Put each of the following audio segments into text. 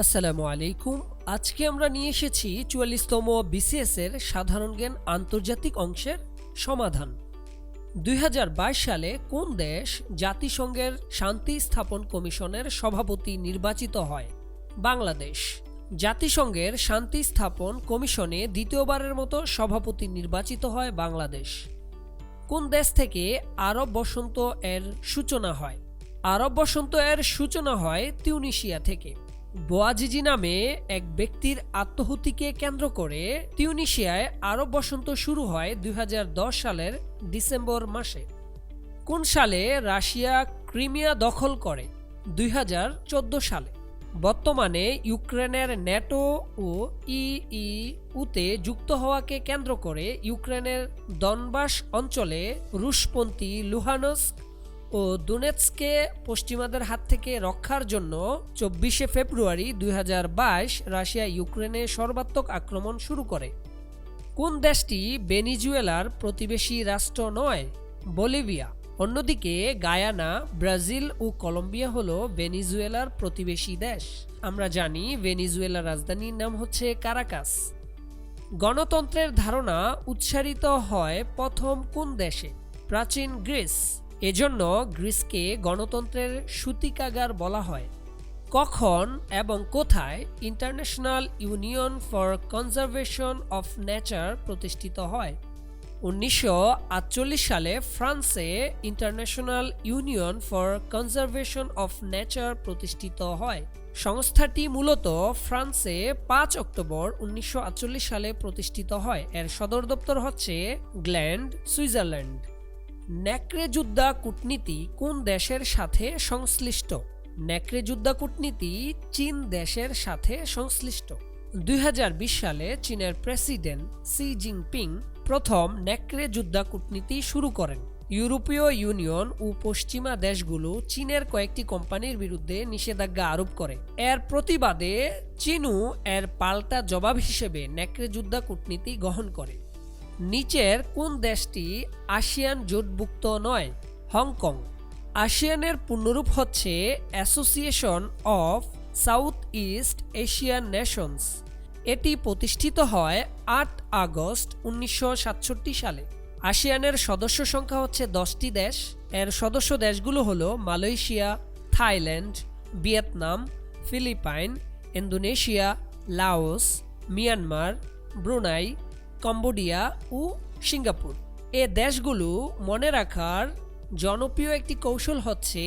আসসালামু আলাইকুম। আজকে আমরা নিয়ে এসেছি ৪৪তম বিসিএস এর সাধারণ জ্ঞান আন্তর্জাতিক অংশের সমাধান। ২০২২ সালে কোন দেশ জাতিসংঘের শান্তি স্থাপন কমিশনের সভাপতি নির্বাচিত হয়? বাংলাদেশ। জাতিসংঘের শান্তি স্থাপন কমিশনে দ্বিতীয়বারের মতো সভাপতি নির্বাচিত হয় বাংলাদেশ। কোন দেশ থেকে আরব বসন্ত এর সূচনা হয়? আরব বসন্ত এর সূচনা হয় তিউনিসিয়া থেকে। বোয়াজিজি নামে এক ব্যক্তির আত্মহত্যকে কেন্দ্র করে তিউনিসিয়ায় আরব বসন্ত শুরু হয় ২০১০ সালের ডিসেম্বর মাসে। কোন সালে রাশিয়া ক্রিমিয়া দখল করে? ২০১৪ সালে। বর্তমানে ইউক্রেনের ন্যাটো ও ইইউতে যুক্ত হওয়াকে কেন্দ্র করে ইউক্রেনের দনবাস অঞ্চলে রুশপন্থী লুহানস্ক ও দোনেৎস্কে পশ্চিমাদের হাত থেকে রক্ষার জন্য ২৪শে ফেব্রুয়ারি ২০২২ রাশিয়া ইউক্রেনে সর্বাত্মক আক্রমণ শুরু করে। কোন দেশটি ভেনেজুয়েলার প্রতিবেশী রাষ্ট্র নয়? বলিভিয়া। অন্যদিকে গায়ানা, ব্রাজিল ও কলম্বিয়া হলো ভেনেজুয়েলার প্রতিবেশী দেশ। আমরা জানি ভেনেজুয়েলার রাজধানীর নাম হচ্ছে কারাকাস। গণতন্ত্রের ধারণা উৎসারিত হয় প্রথম কোন দেশে? প্রাচীন গ্রিস। এজন্য গ্রিসকে গণতন্ত্রের সূতিকাগার বলা হয়। কখন এবং কোথায় international union for conservation of nature প্রতিষ্ঠিত হয়? ১৯৪৮ সালে ফ্রান্সে international union for conservation of nature প্রতিষ্ঠিত হয়। সংস্থাটি মূলত ফ্রান্সে ৫ অক্টোবর ১৯৪৮ সালে প্রতিষ্ঠিত হয়। এর সদর দপ্তর হচ্ছে গ্ল্যান্ড, সুইজারল্যান্ড। নেকড়েযোদ্ধা কূটনীতি কোন দেশের সাথে সংশ্লিষ্ট? নেকড়েযোদ্ধা কূটনীতি চীন দেশের সাথে সংশ্লিষ্ট। ২০২০ সালে চীনের প্রেসিডেন্ট শি জিনপিং প্রথম নেকড়েযোদ্ধা কূটনীতি শুরু করেন। ইউরোপীয় ইউনিয়ন ও পশ্চিমা দেশগুলো চীনের কয়েকটি কোম্পানির বিরুদ্ধে নিষেধাজ্ঞা আরোপ করে। এর প্রতিবাদে চীনও এর পাল্টা জবাব হিসেবে নেকড়েযোদ্ধা কূটনীতি গ্রহণ করে। নিচের কোন দেশটি আসিয়ান জোটভুক্ত নয়? হংকং। আসিয়ানের পূর্ণরূপ হচ্ছে association of south east Asian Nations. এটি প্রতিষ্ঠিত হয় ৮ আগস্ট ১৯৬৭ সালে। আসিয়ানের সদস্য সংখ্যা হচ্ছে ১০টি দেশ। এর সদস্য দেশগুলো হলো Malaysia, Thailand, Vietnam, Philippines, Indonesia, Laos, Myanmar, Brunei, Cambodia ও সিঙ্গাপুর। এ দেশগুলো মনে রাখার জনপ্রিয় একটি কৌশল হচ্ছে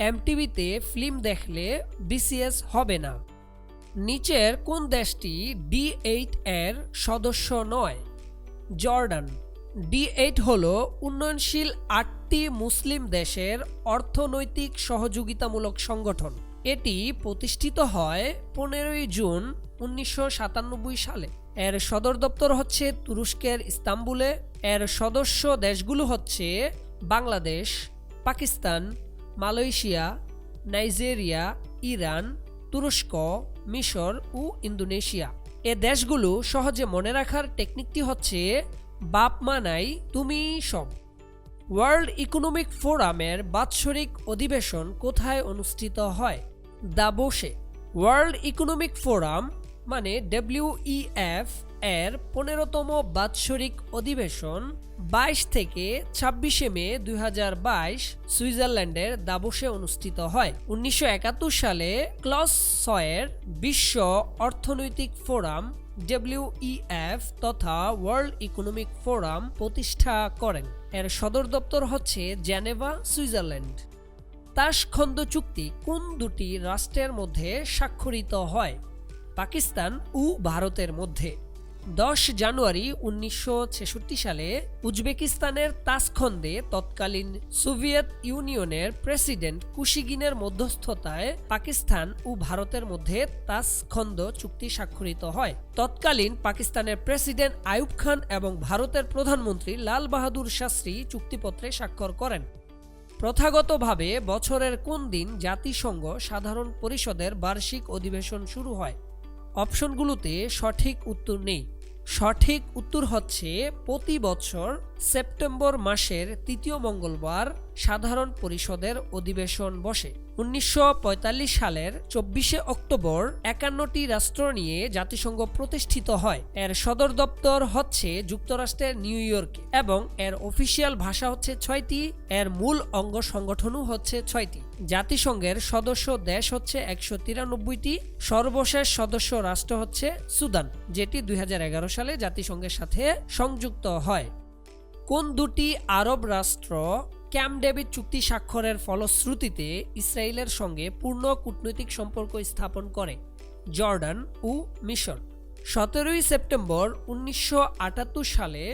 এমটিভিতে ফিল্ম দেখলে বিসিএস হবে না। নিচের কোন দেশটি D8 এর সদস্য নয়? জর্ডান। D8 হল উন্নয়নশীল ৮টি মুসলিম দেশের অর্থনৈতিক সহযোগিতামূলক সংগঠন। এটি প্রতিষ্ঠিত হয় ১৫ই জুন ১৯৯৭ সালে। এর সদর দপ্তর হচ্ছে তুরস্কের ইস্তাম্বুলে। এর সদস্য দেশগুলো হচ্ছে Bangladesh, Pakistan, Malaysia, Nigeria, Iran, তুরস্ক, মিশর ও ইন্দোনেশিয়া। এ দেশগুলো সহজে মনে রাখার টেকনিকটি হচ্ছে বাপ মানাই তুমি সব। ওয়ার্ল্ড ইকোনমিক ফোরামের বাৎসরিক অধিবেশন কোথায় অনুষ্ঠিত হয়? দাভোসে। ওয়ার্ল্ড ইকোনমিক ফোরাম মানে WEF এর ১৫তম বাৎসরিক অধিবেশন ২২ থেকে ২৬শে মে ২০২২ সুইজারল্যান্ডের দাভোসে অনুষ্ঠিত হয়। ১৯৭১ সালে ক্লস সয়ের বিশ্ব অর্থনৈতিক ফোরাম WEF তথা ওয়ার্ল্ড ইকোনমিক ফোরাম প্রতিষ্ঠা করেন। এর সদর দপ্তর হচ্ছে জেনেভা, সুইজারল্যান্ড। তাশখন্দ চুক্তি কোন দুটি রাষ্ট্রের মধ্যে স্বাক্ষরিত হয়? পাকিস্তান ও ভারতের মধ্যে। ১০ জানুয়ারি ১৯৬৬ সালে উজবেকিস্তানের তাশখন্দে তৎকালীন সোভিয়েত ইউনিয়নের প্রেসিডেন্ট কুশিগিনের মধ্যস্থতায় পাকিস্তান ও ভারতের মধ্যে তাশখন্দ চুক্তি স্বাক্ষরিত হয়। তৎকালীন পাকিস্তানের প্রেসিডেন্ট আইয়ুব খান এবং ভারতের প্রধানমন্ত্রী লাল বাহাদুর শাস্ত্রী চুক্তিপত্রে স্বাক্ষর করেন। প্রথাগতভাবে বছরের কোন দিন জাতিসংঘ সাধারণ পরিষদের বার্ষিক অধিবেশন শুরু হয়? অপশনগুলোতে সঠিক উত্তর নেই। সঠিক উত্তর হচ্ছে প্রতি বছর সেপ্টেম্বর মাসের ৩য় মঙ্গলবার সাধারণ পরিষদের অধিবেশন বসে। ১৯৪৫ সালের ২৪শে অক্টোবর ৫১টি রাষ্ট্র নিয়ে জাতিসংঘ প্রতিষ্ঠিত হয়। এর সদর দপ্তর হচ্ছে যুক্তরাষ্ট্রের নিউ ইয়র্কে এবং এর অফিসিয়াল ভাষা হচ্ছে ৬টি। এর মূল অঙ্গ সংগঠনও হচ্ছে ৬টি। জাতিসংঘের সদস্য দেশ হচ্ছে ১৯৩টি। সর্বশেষ সদস্য রাষ্ট্র হচ্ছে সুদান, যেটি ২০১১ সালে জাতিসংঘের সাথে সংযুক্ত হয়। কোন দুটি আরব রাষ্ট্র ক্যাম্প ডেভিড চুক্তি স্বাক্ষরের ফলশ্রুতিতে ইসরায়েলের সঙ্গে পূর্ণ কূটনৈতিক সম্পর্ক স্থাপন করে? জর্ডান ও মিশর। ১৭ই সেপ্টেম্বর ১৯৭৮ সালে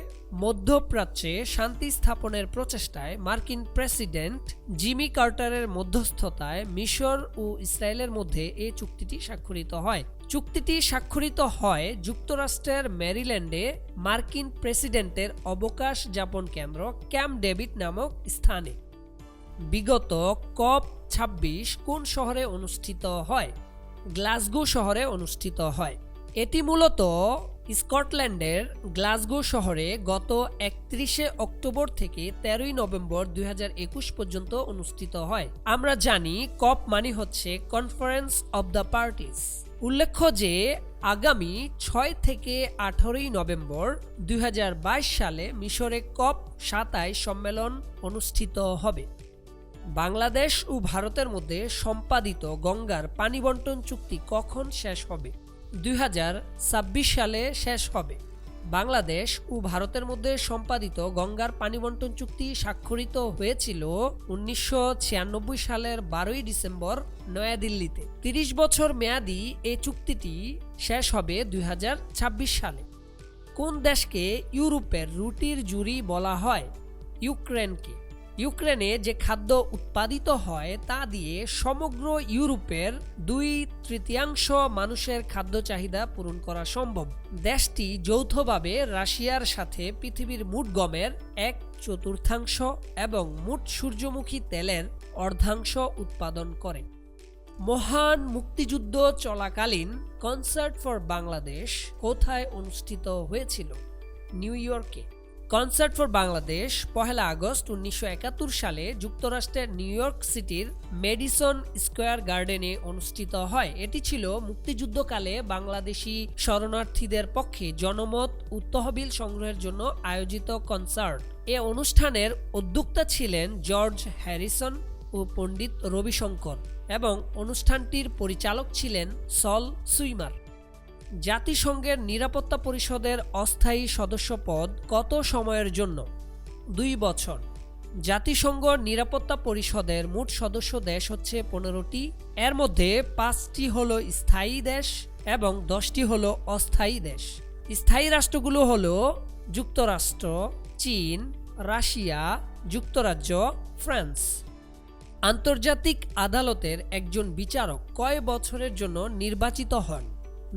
মধ্যপ্রাচ্যে শান্তি স্থাপনের প্রচেষ্টায় মার্কিন প্রেসিডেন্ট জিমি কার্টারের মধ্যস্থতায় মিশর ও ইসরায়েলের মধ্যে এই চুক্তিটি স্বাক্ষরিত হয়। চুক্তিটি স্বাক্ষরিত হয় যুক্তরাষ্ট্রের ম্যারিল্যান্ডে মার্কিন প্রেসিডেন্টের অবকাশ যাপন কেন্দ্র ক্যাম্প ডেভিড নামক স্থানে। বিগত COP26 কোন শহরে অনুষ্ঠিত হয়? গ্লাসগো শহরে অনুষ্ঠিত হয়। এটি মূলত স্কটল্যান্ডের গ্লাসগো শহরে গত ৩১শে অক্টোবর থেকে ১৩ই নভেম্বর ২০২১ পর্যন্ত অনুষ্ঠিত হয়। আমরা জানি কপ মানে হচ্ছে কনফারেন্স অব দ্য পার্টিস। উল্লেখ্য যে আগামী ৬ থেকে ১৮ই নভেম্বর ২০২২ সালে মিশরে COP27 সম্মেলন অনুষ্ঠিত হবে। বাংলাদেশ ও ভারতের মধ্যে সম্পাদিত গঙ্গার পানি বন্টন চুক্তি কখন শেষ হবে? ২০২৬ সালে শেষ হবে। বাংলাদেশ ও ভারতের মধ্যে সম্পাদিত গঙ্গার পানি বন্টন চুক্তি স্বাক্ষরিত হয়েছিল ১৯৯৬ সালের ১২ই ডিসেম্বর নয়াদিল্লিতে। ৩০ বছর মেয়াদী এই চুক্তিটি শেষ হবে ২০২৬ সালে। কোন দেশকে ইউরোপের রুটির জুড়ি বলা হয়? ইউক্রেনকে। ইউক্রেনে যে খাদ্য উৎপাদিত হয় তা দিয়ে সমগ্র ইউরোপের ২/৩ মানুষের খাদ্য চাহিদা পূরণ করা সম্ভব। দেশটি যৌথভাবে রাশিয়ার সাথে পৃথিবীর মোট গমের ১/৪ এবং মোট সূর্যমুখী তেলের অর্ধাংশ উৎপাদন করে। মহান মুক্তিযুদ্ধ চলাকালীন কনসার্ট ফর বাংলাদেশ কোথায় অনুষ্ঠিত হয়েছিল? নিউ ইয়র্কে। কনসার্ট ফর বাংলাদেশ ১ আগস্ট ১৯৭১ সালে যুক্তরাষ্ট্রের নিউ ইয়র্ক সিটির মেডিসন স্কয়ার গার্ডেনে অনুষ্ঠিত হয়। এটি ছিল মুক্তিযুদ্ধকালে বাংলাদেশি শরণার্থীদের পক্ষে জনমত ও তহবিল সংগ্রহের জন্য আয়োজিত কনসার্ট। এ অনুষ্ঠানের উদ্যোক্তা ছিলেন জর্জ হ্যারিসন ও পণ্ডিত রবিশঙ্কর এবং অনুষ্ঠানটির পরিচালক ছিলেন সল সুইমার। জাতিসংঘের নিরাপত্তা পরিষদের অস্থায়ী সদস্যপদ কত সময়ের জন্য? ২ বছর। জাতিসংঘ নিরাপত্তা পরিষদের মোট সদস্য দেশ হচ্ছে ১৫টি। এর মধ্যে ৫টি হলো স্থায়ী দেশ এবং 10টি হলো অস্থায়ী দেশ। স্থায়ী রাষ্ট্রগুলো হলো যুক্তরাষ্ট্র, চীন, রাশিয়া, যুক্তরাজ্য, ফ্রান্স। আন্তর্জাতিক আদালতের একজন বিচারক কয় বছরের জন্য নির্বাচিত হন?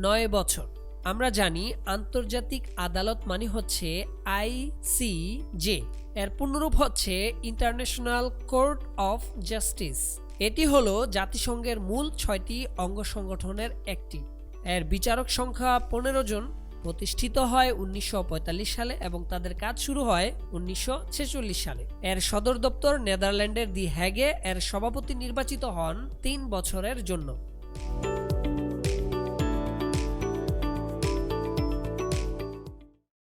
৯ বছর। আমরা জানি আন্তর্জাতিক আদালত মানে হচ্ছে ICJ। এর পূর্ণরূপ হচ্ছে ইন্টারন্যাশনাল কোর্ট অফ জাস্টিস। এটি হলো জাতিসংঘের মূল ৬টি অঙ্গ সংগঠনের একটি। এর বিচারক সংখ্যা ১৫ জন। প্রতিষ্ঠিত হয় ১৯৪৫ সালে এবং তাদের কাজ শুরু হয় ১৯৪৬ সালে। এর সদর দপ্তর নেদারল্যান্ডের দি হ্যাগে। এর সভাপতি নির্বাচিত হন ৩ বছরের জন্য।